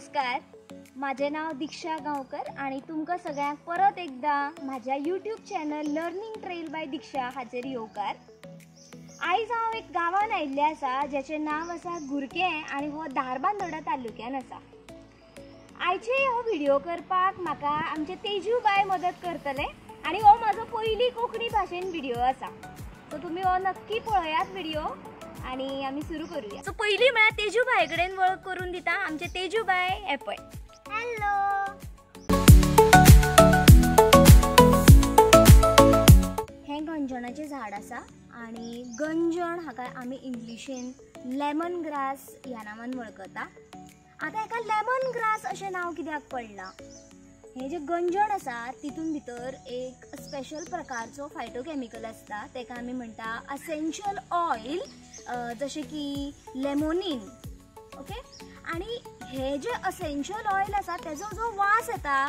नमस्कार, माझे नाव दीक्षा गांवकर आणि तुमकां सगळ्यांक परत एकदा माझ्या YouTube channel learning trail by Diksha हाचेर येवकार। आयज हांव एक गांवान आयिल्लें आसा जेचें नाव आसा गुरके आनी हो धारबांदोडा तालुक्यान आसा। आयचे हो व्हिडिओ करपाक म्हाका आमचे तेजू बाय मदत करतले आनी हो म्हजो पयली कोंकणी भाशेन व्हिडिओ आसा, सो तुमी हो नक्की पळयात व्हिडिओ आणि आम्ही सुरू करूया। सो पहिली म्हळ्यार तेजू बाय कडेन वळख करून दिता। आमचे तेजू बाय हे पळय। हॅलो, हे गंजणाचे झाड आसा आणि गंजण हाका आमी इंग्लिशीन लेमन ग्रास ह्या नांवान वळखता। आता हेका लेमन ग्रास अशें नांव कित्याक पडलां? हे जे गंजण आसा तितून भितर एक स्पेशल प्रकारचो फायटोकेमिकल आसता, तेका आमी म्हणटा असेन्शियल ऑयल, जशें की लेमोनिन। ओके, आणि हे जे असेन्शियल ऑयल आसा तेजो जो वास येता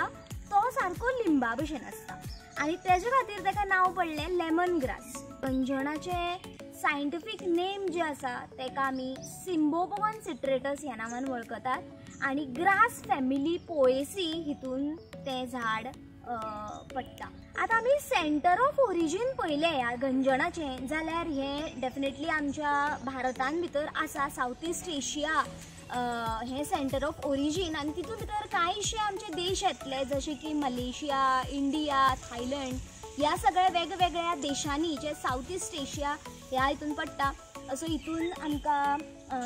तो सारको लिंबा भशेन आसता आणि तेजे खातीर तेका नांव पडलें लेमन ग्रास। गंजणाचे सायंटिफिक नेम जे आसा तेका आमी सिम्बोबोन सिट्रेटस ह्या नांवान वळखतात आणि ग्रास फॅमिली पोएसी हितून ते झाड पडटा। आता आमी सेंटर ऑफ ओरिजीन पळयलें ह्या गंजणाचें जाल्यार हे डेफिनेटली आमच्या भारतान भितर आसा, साऊथ ईस्ट एशिया हे सेंटर ऑफ ओरिजीन, आणि तितून भितर कांयशे आमचे देश येतले जशे की मलेशिया, इंडिया, थायलंड, ह्या सगळ्या वेगवेगळ्या देशांनी जे साऊथ ईस्ट एशिया ह्या हितून पडटा, असो हितून आमकां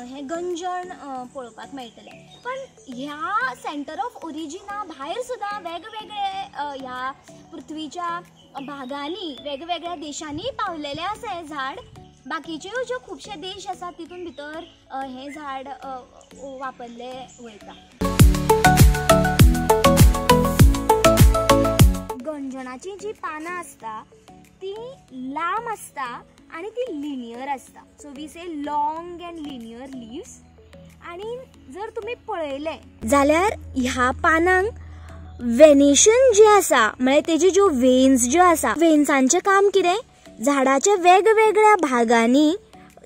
हे गंजण पळोवपाक मेळटले। पण ह्या सेंटर ऑफ ओरिजिना भायर सुद्दां वेगवेगळे ह्या पृथ्वीच्या भागांनी वेगवेगळ्या देशांनी पावलेले आसा हे झाड। बाकीच्यो ज्यो खुबशे देश आसा तितून भितर हे झाड वापरले वयता। गंजणाची जी पानां आसता ती लांब आसता आणि ती लिनियर आसता, so we say long and linear leaves. आणि जर तुम्ही पळयले जाल्यार ह्या पानांक वेनेशन जे आसा म्हणजे तेजे ज्यो वेन्स ज्यो आसा, वेन्सांचें काम कितें? झाडाच्या वेगवेगळ्या भागांनी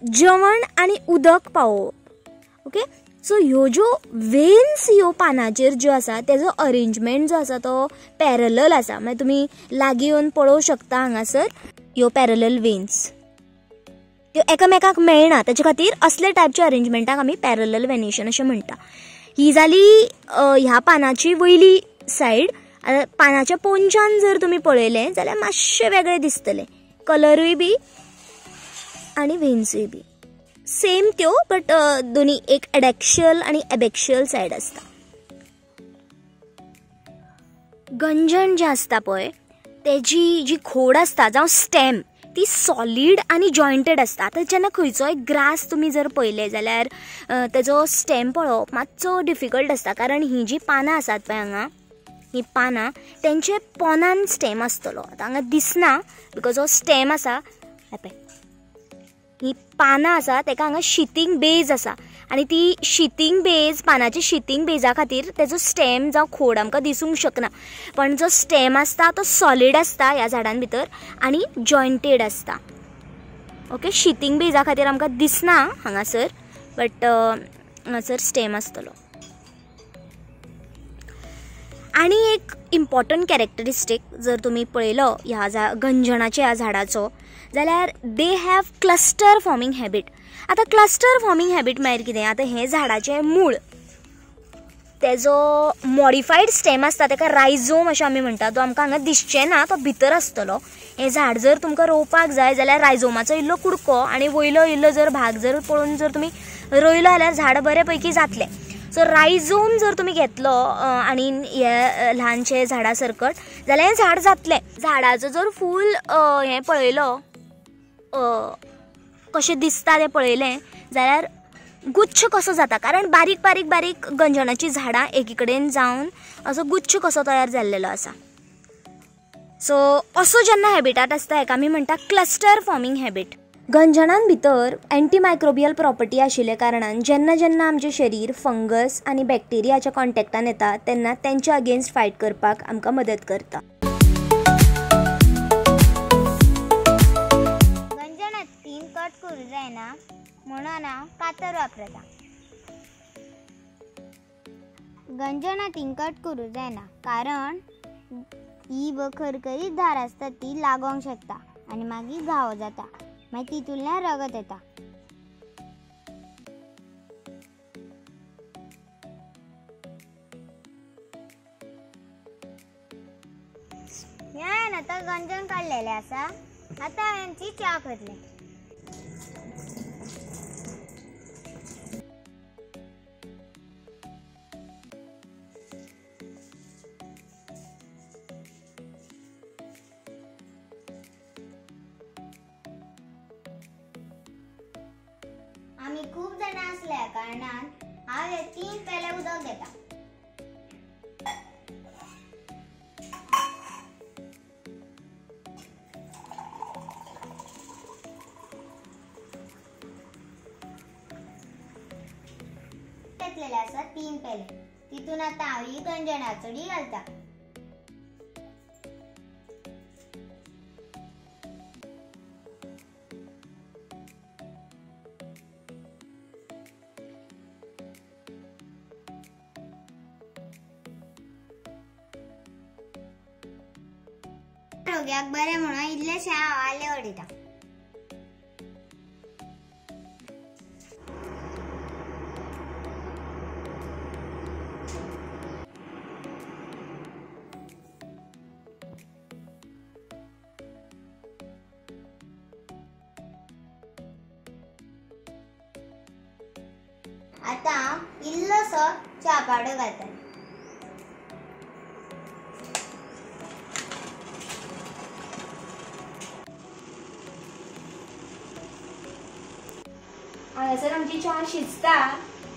जेवण आणि उदक पावोवप। ओके, सो ह्यो ज्यो वेन्स ह्यो पानाचेर ज्यो आसा तेजो अरेंजमेंट जो आसा तो पॅरलल आसा, म्हणजे तुम्ही लागीं येवन पळोवं शकता हांगासर ह्यो पॅरलल वेन्स त्यो एकामेकाक मेळना, ताचे खातीर असले टायपच्या अरेंजमेंटाक आमी पॅरलल वेनेशन अशें म्हणटा। ही जाली ह्या पानाची वयली सायड। पानाच्या पोंच्यान जर तुमी पळयलें जाल्यार मातशें वेगळें दिसतलें, कलरूय बी आनी वेन्सूय बी सेम त्यो, बट दोनी एक एडॅक्शियल आणि एबॅक्शियल सायड आसता। गंजण जे आसता पळय तेजी जी खोड आसता जावं स्टेम ती सॉलिड आणि जॉइंटेड आसता। आतां जेन्ना खंयचोय ग्रास तुमी जर पळयले जाल्यार तेजो स्टेम पळोवप मातसो डिफिकल्ट आसता, कारण ही जी पानां आसात पळय हांगा, ही पानां तेंचे पोनान स्टेम आसतलो। आतां हांगा दिसना बिकॉज हो स्टेम आसा, ही पानां आसा तेका हांगा शितींग बेज आसा आणि ती शितींग बेज, पानाची शितींग बेजा खातीर तेजो स्टेम जावं खोड आमकां दिसूंक शकना, पण जो स्टेम आसता तो सॉलिड आसता ह्या झाडां भितर आणि जॉइंटेड आसता। ओके, शितींग बेजा खातीर आमकां दिसना हांगासर, बट हांगासर स्टेम आसतलो। आणि एक इम्पॉर्टंट कॅरेक्टरिस्टीक जर तुम्ही पळयलो ह्या गंजणाच्या ह्या झाडाचो जाल्यार they have cluster forming habit. आता क्लस्टर फॉर्मिंग हॅबिट म्हळ्यार कितें? आता हे झाडाचें मूळ तेजो मॉडिफायड स्टेम आसता तेका रायझोम अशें आमी म्हणटा, तो आमकां हांगा दिसचें ना, तो भितर आसतलो। हे झाड जर तुमकां रोवपाक जाय जाल्यार रायझोमाचो इल्लो कुडको आणि वयलो इल्लो जर भाग जर पळोवन जर तुमी रोयलो जाल्यार झाड बरे पैकी जातलें। सो रायझोम जर तुमी घेतलो आणि हे ल्हानशे झाडा सरकट जाल्यार हें झाड जातलें। झाडाचो जर फूल हें पळयलो कशें दिसता तें पळयलें जाल्यार गुच्छ कसो जाता, कारण बारीक बारीक बारीक गंजणाची झाडां एकी कडेन जावन असो गुच्छ कसो तयार जाल्लेलो आसा। सो असो जेन्ना हॅबिटाट आसता हेका आमी म्हणटा क्लस्टर फॉर्मिंग हॅबिट। गंजणां भितर एंटीमायक्रोबियल प्रॉपर्टी आशिल्ल्या कारणान जेन्ना जेन्ना आमचें शरीर फंगस आनी बॅक्टेरियाच्या कॉन्टॅक्टान येता तेन्ना तेंच्या अगेन्स्ट फायट करपाक आमकां मदत करता। गंजणात 3 कट करूं जायना म्हणून हांव कातर वापरता। गंजना तीन कट करूं जायना कारण ही खरखरीत धार आसता ती लागोंक शकता आनी मागीर घावो जाता, मागीर तितूंतल्यान रगत येता. हांवें आतां गंजन काडलेलें आसा. आतां हांवें ती च्या करतलें. आमी खूब जाणां आसल्या कारणान हांव हे 3 पेले उदक घेता. घेतलेले आसा 3 पेले. तितून आतां हांव ही गंजणाचो डी घालता. आरोग्याक बरें म्हणून इल्लेशें हांव आलें उडयता. आतां इल्लोसो च्या पावडर घालता. हांगासर आमची च्या शिजता.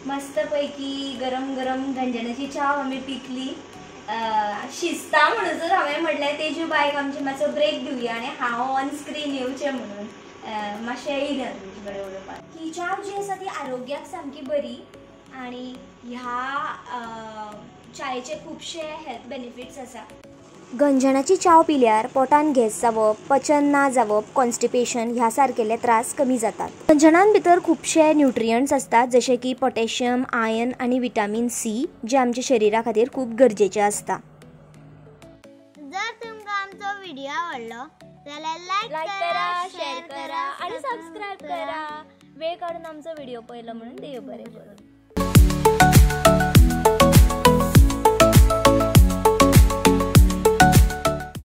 मस्त पैकी गरम गरम गंजनाची च्या आमी पितली. शिजता म्हणून हांवें म्हटलें तेजी बायक आमची मातसो ब्रेक दिवया आनी हांव ऑन स्क्रीन येवचें म्हणून मातशें येयलें तुजे कडेन उलोवपाक. ही च्या जी आसा ती आरोग्याक सामकी बरी आनी ह्या चायेचे खुबशे हेल्थ बेनिफिट्स आसा. गंजनाची च्या पिल्यार पोटान गॅस जावप, पचन ना जावप, कॉन्स्टिपेशन ह्या सारकेले त्रास कमी जातात. गंजनान भितर खुबशे न्यूट्रियंट्स आसतात जशे की पोटॅशियम, आयर्न आनी विटामीन सी जे आमच्या शरिरा खातीर खूब गरजेचे आसता. जर तुमकां आमचो व्हिडिओ आवडलो जाल्यार लायक करा, शेअर करा आणि सबस्क्राइब करा. वेळ काढून आमचो व्हिडिओ पळयलो म्हणून देव बरें करूं.